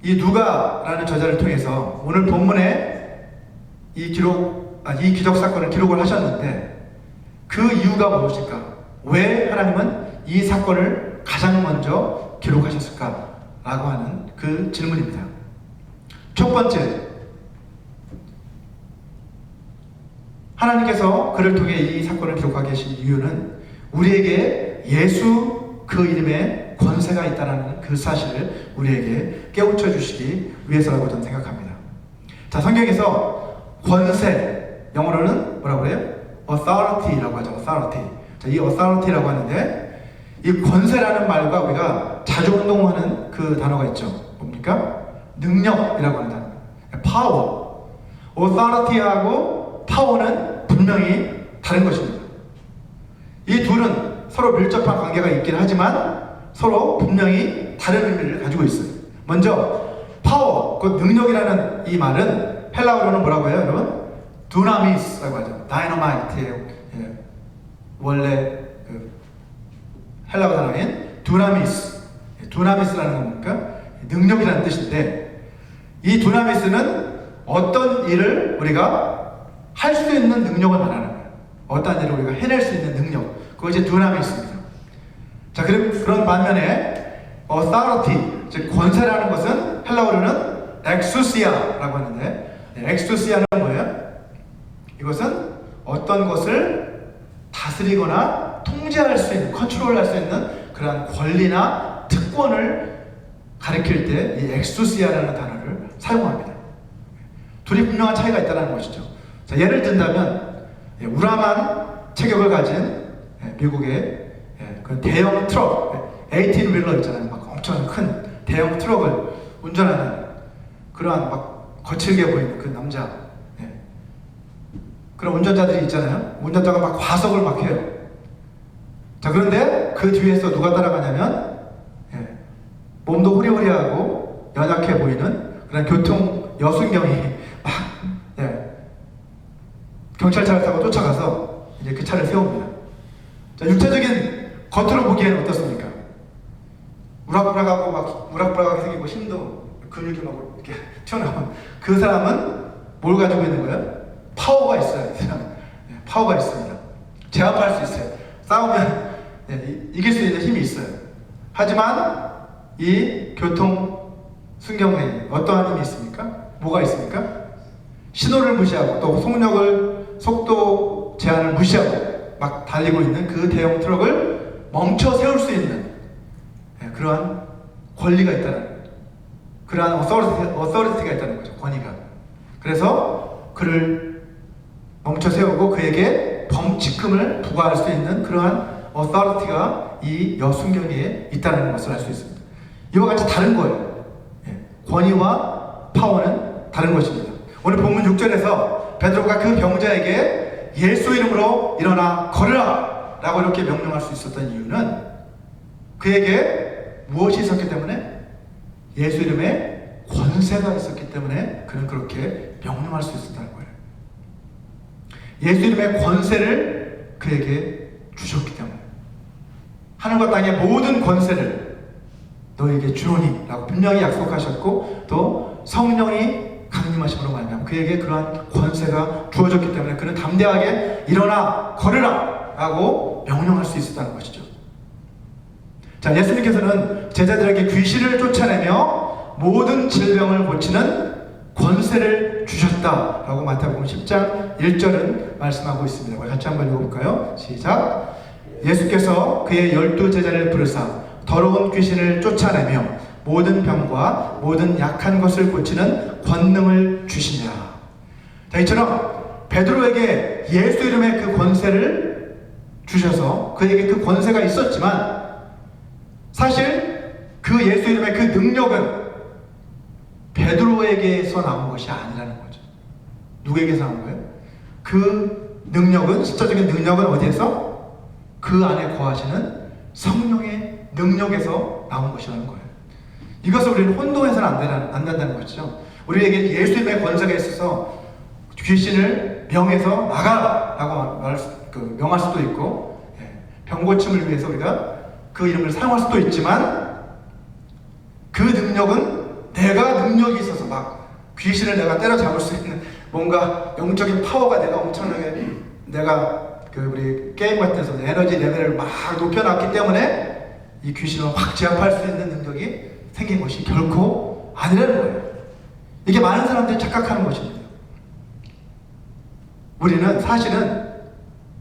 이 누가라는 저자를 통해서 오늘 본문에 이 기적 사건을 기록을 하셨는데 그 이유가 무엇일까? 왜 하나님은 이 사건을 가장 먼저 기록하셨을까? 라고 하는 그 질문입니다. 첫 번째, 하나님께서 그를 통해 이 사건을 기록하게 하신 이유는 우리에게 예수 그 이름에 권세가 있다는 그 사실을 우리에게 깨우쳐 주시기 위해서라고 저는 생각합니다. 자, 성경에서 권세, 영어로는 뭐라고 그래요? authority라고 하죠. authority. 자, 이 authority라고 하는데 이 권세라는 말과 우리가 자주 운동하는 그 단어가 있죠. 뭡니까? 능력이라고 하는 단어. 파워. authority하고 파워는 분명히 다른 것입니다. 이 둘은 서로 밀접한 관계가 있긴 하지만 서로 분명히 다른 의미를 가지고 있어요. 먼저 파워, 그 능력이라는 이 말은 헬라어로는 뭐라고 해요, 여러분? 두나미스라고 하죠. 다이너마이트의 원래 그 헬라어 단어인 두나미스. 두나미스라는 겁니까? 능력이라는 뜻인데, 이 두나미스는 어떤 일을 우리가 할 수 있는 능력을 말하는 거예요. 어떤 일을 우리가 해낼 수 있는 능력, 그것이 두나미스입니다. 자, 그런 반면에 authority, 즉 권세라는 것은 헬라어로는 엑수시아라고 하는데, 엑수시아는 뭐예요? 이것은 어떤 것을 다스리거나 통제할 수 있는, 컨트롤할 수 있는 그러한 권리나 특권을 가리킬 때 이 엑수시아라는 단어를 사용합니다. 둘이 분명한 차이가 있다는 것이죠. 자, 예를 든다면 우람한 체격을 가진 미국의 그 대형 트럭, 18휠러 있잖아요. 막 엄청 큰 대형 트럭을 운전하는 그러한 막 거칠게 보이는 그 남자, 그런 운전자들이 있잖아요. 운전자가 막 과속을 막 해요. 자, 그런데 그 뒤에서 누가 따라가냐면 몸도 호리호리하고 연약해 보이는 그런 교통 여순경이 막 경찰차를 타고 쫓아가서 이제 그 차를 세웁니다. 자, 육체적인 겉으로 보기에는 어떻습니까? 우락부락하고 막 우락부락하게 생기고 힘도 근육이 막 이렇게 튀어나온 그 사람은 뭘 가지고 있는 거예요? 파워가 있어요. 이 사람은 파워가 있습니다. 제압할 수 있어요. 싸우면 이길 수 있는 힘이 있어요. 하지만 이 교통 순경에 어떠한 힘이 있습니까? 뭐가 있습니까? 신호를 무시하고 또 속도 제한을 무시하고 막 달리고 있는 그 대형 트럭을 멈춰 세울 수 있는 그러한 권리가 있다는, 그러한 어서리티가 있다는 거죠. 권위가. 그래서 그를 멈춰 세우고 그에게 범칙금을 부과할 수 있는 그러한 어서리티가 이 여순경에 있다는 것을 알 수 있습니다. 이와 같이 다른 거예요. 권위와 파워는 다른 것입니다. 오늘 본문 6절에서 베드로가 그 병자에게 예수 이름으로 일어나 걸으라 라고 이렇게 명령할 수 있었던 이유는 그에게 무엇이 있었기 때문에? 예수 이름에 권세가 있었기 때문에 그는 그렇게 명령할 수 있었다는 거예요. 예수 이름의 권세를 그에게 주셨기 때문에, 하늘과 땅의 모든 권세를 너에게 주노니 라고 분명히 약속하셨고, 또 성령이 강림하심으로 말미암아 그에게 그러한 권세가 주어졌기 때문에 그는 담대하게 일어나 걸으라 라고 명령할 수 있었다는 것이죠. 자, 예수님께서는 제자들에게 귀신을 쫓아내며 모든 질병을 고치는 권세를 주셨다라고 마태복음 10장 1절은 말씀하고 있습니다. 같이 한번 읽어볼까요? 시작. 예수께서 그의 12제자를 부르사 더러운 귀신을 쫓아내며 모든 병과 모든 약한 것을 고치는 권능을 주시니라. 자, 이처럼 베드로에게 예수 이름의 그 권세를 주셔서 그에게 그 권세가 있었지만, 사실 그 예수 이름의 그 능력은 베드로에게서 나온 것이 아니라는 거죠. 누구에게서 나온 거예요? 그 능력은, 실제적인 능력은 어디에서? 그 안에 거하시는 성령의 능력에서 나온 것이라는 거예요. 이것을 우리는 혼동해서는 안 된다는 것이죠. 우리에게 예수님의 권세가 있어서 귀신을 명해서 나가라 라고 명할 수도 있고, 병고침을 위해서 우리가 그 이름을 사용할 수도 있지만, 그 능력은 내가 능력이 있어서 막 귀신을 내가 때려잡을 수 있는 뭔가 영적인 파워가 내가 엄청나게, 내가 우리 게임 같은 데서 에너지 레벨을 막 높여놨기 때문에 이 귀신을 확 제압할 수 있는 능력이 생긴 것이 결코 아니라는 거예요. 이게 많은 사람들이 착각하는 것입니다. 우리는 사실은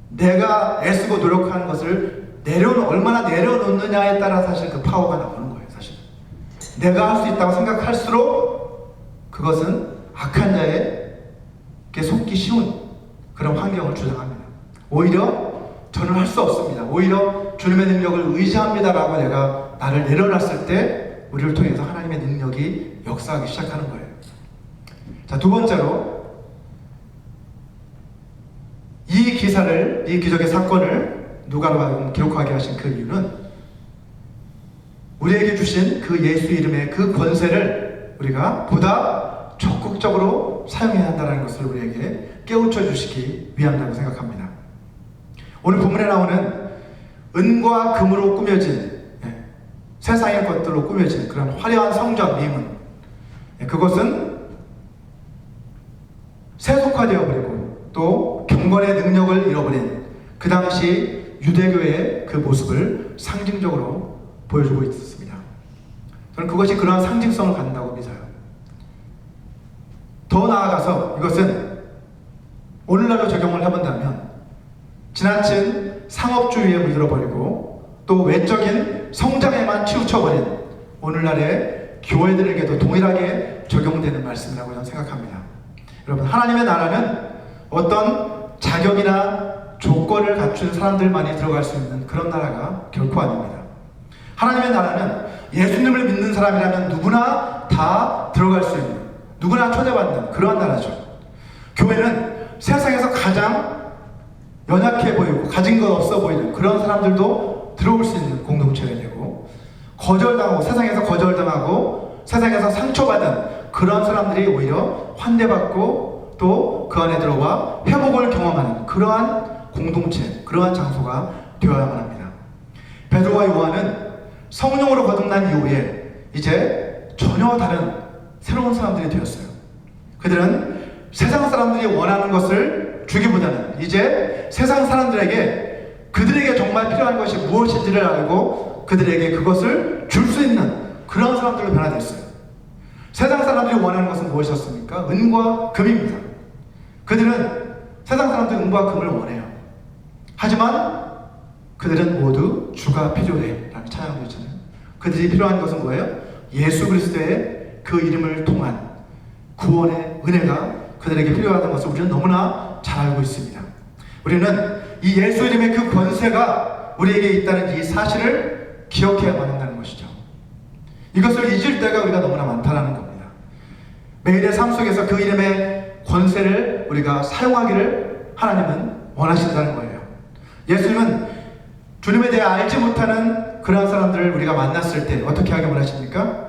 내가 애쓰고 노력하는 것을 얼마나 내려놓느냐에 따라 사실 그 파워가 나오는 거예요. 사실 내가 할 수 있다고 생각할수록 그것은 악한 자에게 속기 쉬운 그런 환경을 주장합니다. 오히려 저는 할 수 없습니다. 오히려 주님의 능력을 의지합니다라고 내가 나를 내려놨을 때 우리를 통해서 하나님의 능력이 역사하기 시작하는 거예요. 자, 두 번째로 이 기적의 사건을 누가로 기록하게 하신 그 이유는 우리에게 주신 그 예수 이름의 그 권세를 우리가 보다 적극적으로 사용해야 한다는 것을 우리에게 깨우쳐 주시기 위함이라고 생각합니다. 오늘 본문에 나오는 은과 금으로 꾸며진 세상의 것들로 꾸며진 그런 화려한 성전 미문, 그것은 세속화되어 버리고 또 경건의 능력을 잃어버린 그 당시 유대교의 그 모습을 상징적으로 보여주고 있었습니다. 저는 그것이 그러한 상징성을 갖는다고 믿어요. 더 나아가서 이것은 오늘날로 적용을 해본다면 지나친 상업주의에 물들어버리고 또 외적인 성장에만 치우쳐버린 오늘날의 교회들에게도 동일하게 적용되는 말씀이라고 저는 생각합니다. 여러분, 하나님의 나라는 어떤 자격이나 조건을 갖춘 사람들만이 들어갈 수 있는 그런 나라가 결코 아닙니다. 하나님의 나라는 예수님을 믿는 사람이라면 누구나 다 들어갈 수 있는, 누구나 초대받는 그러한 나라죠. 교회는 세상에서 가장 연약해 보이고 가진 것 없어 보이는 그런 사람들도 들어올 수 있는 공동체가 되고, 거절당하고 세상에서 거절당하고 세상에서 상처받은 그런 사람들이 오히려 환대받고 또 그 안에 들어와 회복을 경험하는 그러한 공동체, 그러한 장소가 되어야만 합니다. 베드로와 요한은 성령으로 거듭난 이후에 이제 전혀 다른 새로운 사람들이 되었어요. 그들은 세상 사람들이 원하는 것을 주기보다는 이제 세상 사람들에게 그들에게 정말 필요한 것이 무엇인지를 알고 그들에게 그것을 줄 수 있는 그런 사람들로 변화됐어요. 세상 사람들이 원하는 것은 무엇이었습니까? 은과 금입니다. 그들은 세상 사람들이 은과 금을 원해요. 하지만 그들은 모두 주가 필요해 라는 찬양도 있잖아요. 그들이 필요한 것은 뭐예요? 예수 그리스도의 그 이름을 통한 구원의 은혜가 그들에게 필요하다는 것을 우리는 너무나 잘 알고 있습니다. 우리는 이 예수 이름의 그 권세가 우리에게 있다는 이 사실을 기억해야만 한다는 것이죠. 이것을 잊을 때가 우리가 너무나 많다는 겁니다. 매일의 삶 속에서 그 이름의 권세를 우리가 사용하기를 하나님은 원하신다는 거예요. 예수님은 주님에 대해 알지 못하는 그러한 사람들을 우리가 만났을 때 어떻게 하기 원하십니까?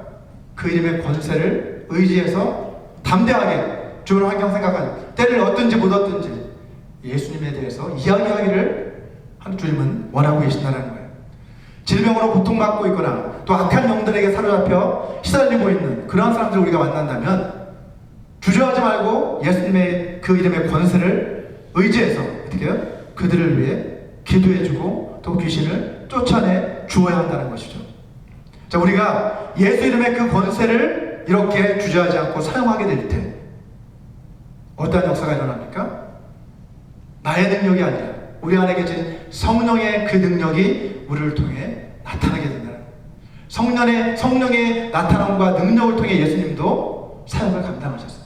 그 이름의 권세를 의지해서 담대하게 주변 환경 생각하는, 때를 얻든지 못 얻든지 예수님에 대해서 이야기하기를 주님은 원하고 계신다는 거예요. 질병으로 고통받고 있거나 또 악한 영들에게 사로잡혀 시달리고 있는 그런 사람들을 우리가 만난다면 주저하지 말고 예수님의 그 이름의 권세를 의지해서 어떻게 해요? 그들을 위해 기도해주고 또 귀신을 쫓아내 주어야 한다는 것이죠. 자, 우리가 예수 이름의 그 권세를 이렇게 주저하지 않고 사용하게 될 때 어떠한 역사가 일어납니까? 나의 능력이 아니라 우리 안에 계신 성령의 그 능력이 우리를 통해 나타나게 된다는 거예요. 성령의 나타남과 능력을 통해 예수님도 사역을 감당하셨어요.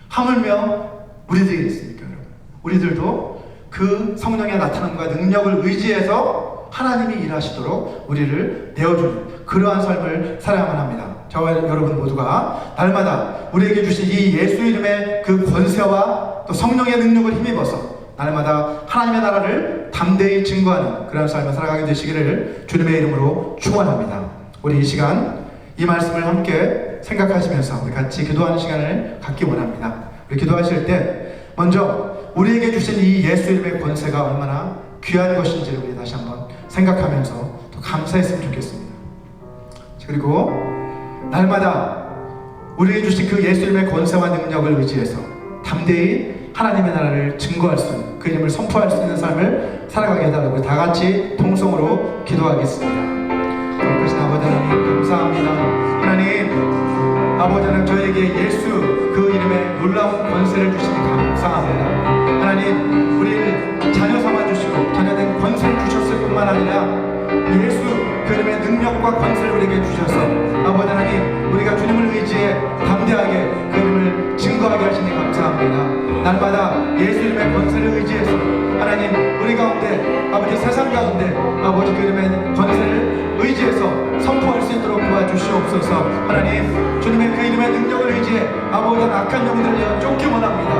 하물며 우리들이 있습니까, 여러분? 우리들도 그 성령의 나타남과 능력을 의지해서 하나님이 일하시도록 우리를 내어주는 그러한 삶을 살아야만 합니다. 저와 여러분 모두가 날마다 우리에게 주신 이 예수 이름의 그 권세와 또 성령의 능력을 힘입어서 날마다 하나님의 나라를 담대히 증거하는 그런 삶을 살아가게 되시기를 주님의 이름으로 축원합니다. 우리 이 시간 이 말씀을 함께 생각하시면서 우리 같이 기도하는 시간을 갖기 원합니다. 우리 기도하실 때 먼저 우리에게 주신 이 예수 이름의 권세가 얼마나 귀한 것인지를 우리 다시 한번 생각하면서 또 감사했으면 좋겠습니다. 그리고 날마다 우리에게 주신 그 예수 이름의 권세와 능력을 의지해서 담대히 하나님의 나라를 증거할 수 있는, 그 이름을 선포할 수 있는 삶을 살아가게 해달라고 우리 다 같이 통성으로 기도하겠습니다. 거룩하신 아버지 하나님 감사합니다. 하나님 아버지 하나님 저에게 예수 그 이름의 놀라운 권세를 주시니 감사합니다. 하나님 우리를 자녀 삼아주시고 자녀된 권세를 주셨을 뿐만 아니라 예수 그 이름의 능력과 권세를 우리에게 주셔서 아버지 하나님 우리가 주님을 의지해 담대하게 그 이름을 증거하게 하시니 감사합니다. 날마다 예수 이름의 권세를 의지해서 하나님 우리 가운데 아버지 세상 가운데 아버지 그 이름의 주시옵소서. 하나님, 주님의 그 이름의 능력을 의지해 아버지 악한 영들을 쫓기 원합니다.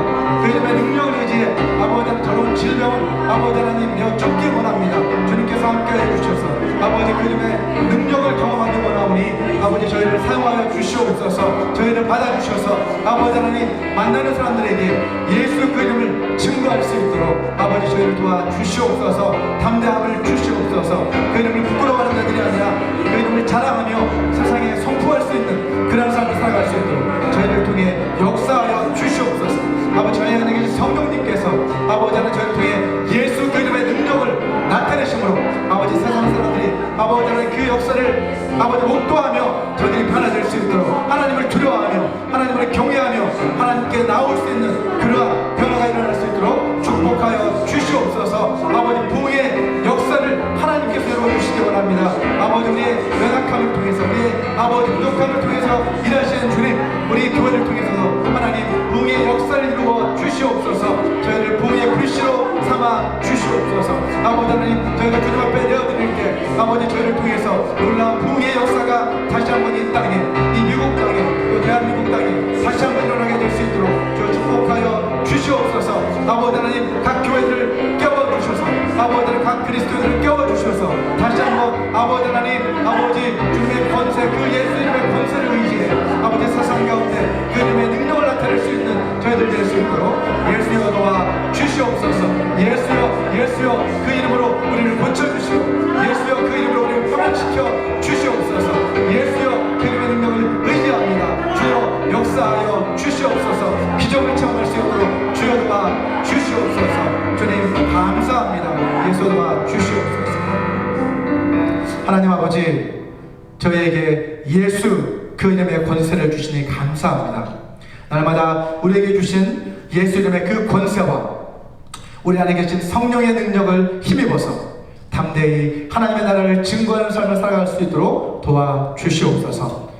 그 이름의 능력을 의지해 아버지 더러운 질병을 아버지 하나님 쫓기 원합니다. 주님께서 함께해 주셔서 아버지 그 이름의 능력을 경험하기 원하오니 아버지 저희를 사용하여 주시옵소서. 저희를 받아주셔서 아버지 하나님 만나는 사람들에게 예수 그 이름을 증거할 수 있도록 아버지 저희를 도와주시옵소서. 담대함을 주시옵소서. 그 이름을 부끄러워하는 자들이 아니라 그 이름을 자랑하며 세상에 선포할 수 있는 그런 삶을 살아갈 수 있도록 저희를 통해 역사하여 주시옵소서. 아버지 저희 안에 계신 성령님께서 아버지 하나님 저희를 통해 예수 그 이름의 능력을 나타내심으로 아버지 세상 사람들이 아버지 하나님 그 역사를 아버지 목도하며 저들이 변화될 수 있도록 하나님을 두려워하며 하나님을 경외하며 하나님께 나올 수 있는 그러한 변화가 일어날 수 있도록 축복하여 주시옵소서. 아버지 부흥의 역사를 하나님께서 이루어주시기 원합니다. 아버지 우리의 연약함을 통해서 우리의 아버지 부족함을 통해서 일하시는 주님, 우리 교회를 통해서도 하나님 부흥의 역사를 이루어 주시옵소서. 저희를 부흥의 불씨로 삼아 주시옵소서. 아버지 하나님 저희가 주님 앞에 내어드릴 때 아버지 저희를 통해서 놀라운 부흥의 역사가 다시 한번 이 땅에 이 미국 땅에 또 대한민국 땅에 다시 한번 일어나게 될 수 있도록 저 축복하여 주시옵소서. 아버지 하나님 각 교회들을 깨워주셔서 아버지 하나님 각 그리스도인들을 깨워주셔서 다시 한번 아버지 하나님 아버지 주님의 권세 그 예수 이름의 권세를 의지해 아버지 세상 가운데 그 이름의 능력을 나타낼 수 있는 저희들 될 수 있도록 예수여 도와 주시옵소서. 예수여 그 이름으로 우리를 고쳐주시고 예수여 그 이름으로 우리를 평안시켜 주시옵소서. 예수여 그 이름의 능력을 의지합니다. 주여 역사하여 주시옵소서. 기적을 체험할 수 있도록 주여 도와 주시옵소서. 주님 감사합니다. 예수 도와 주시옵소서. 하나님 아버지 저희에게 예수 그 이름의 권세를 주시니 감사합니다. 날마다 우리에게 주신 예수 이름의 그 권세와 우리 안에 계신 성령의 능력을 힘입어서 담대히 하나님의 나라를 증거하는 삶을 살아갈 수 있도록 도와주시옵소서.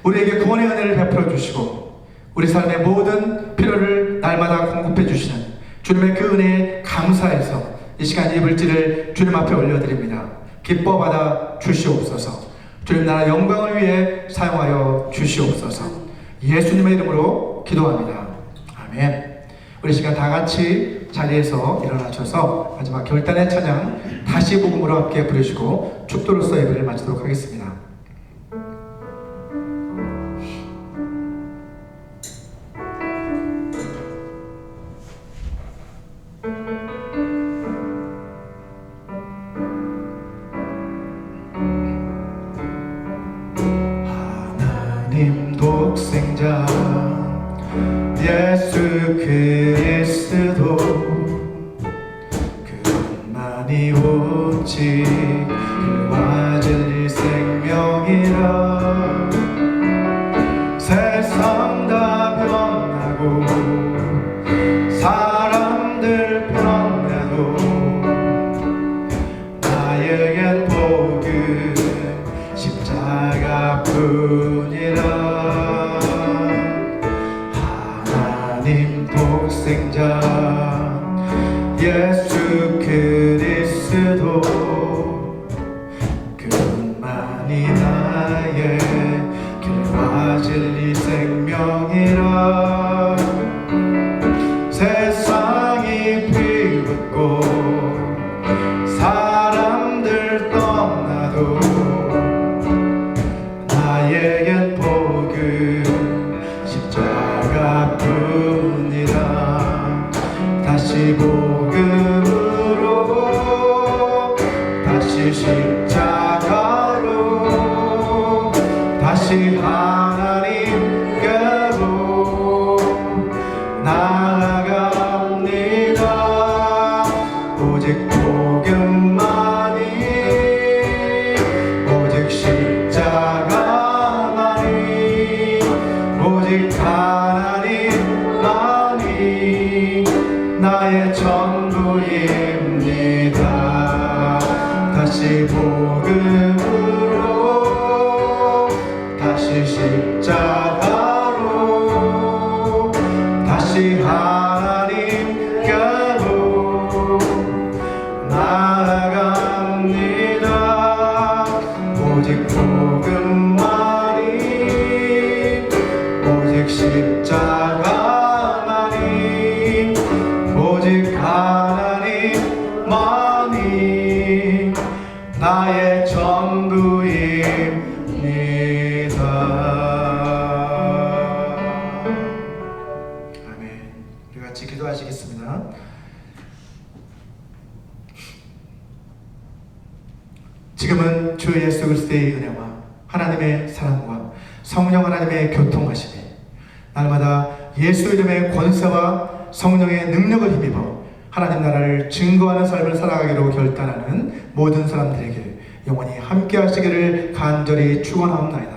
우리에게 구원의 은혜를 베풀어 주시고 우리 삶의 모든 필요를 날마다 공급해 주시는 주님의 그 은혜에 감사해서 이 시간 이 물질을 주님 앞에 올려드립니다. 기뻐 받아 주시옵소서. 주님 나라 영광을 위해 사용하여 주시옵소서. 예수님의 이름으로 기도합니다. 아멘. 우리 시간 다 같이 자리에서 일어나셔서 마지막 결단의 찬양 다시 복음으로 함께 부르시고 축도로서 예배를 마치도록 하겠습니다. 하나님 독생자 예수 그리스도 그분만이 오직 길과 진리 생명이라. 세상 다 변하고 사람들 변해도 나에겐 복은 십자가뿐이라. 독생자 예수 그리스도 그분만이 나의 길과 진리 생명이라. 세상이 비웃고 사람들 떠나도 나에겐 복은 십자가뿐이라. 다시 복음으로 다시 십자가로 다시 하나님께로 나아갑니다. 오직 복음만이 오직 십자가만이 오직 하나님만이 나의 전부입니다. 다시 복음으로 다시 십자가로 다시 하나님께로 나아갑니다. 오직 복음만 나의 전부입니다. 아멘. 우리 같이 기도하시겠습니다. 지금은 주 예수 그리스도의 은혜와 하나님의 사랑과 성령 하나님의 교통하심이 날마다 예수 이름의 권세와 성령의 능력을 힘입어 하나님 나라를 증거하는 삶을 살아가기로 결단하는 모든 사람들에게 영원히 함께 하시기를 간절히 축원하옵나이다.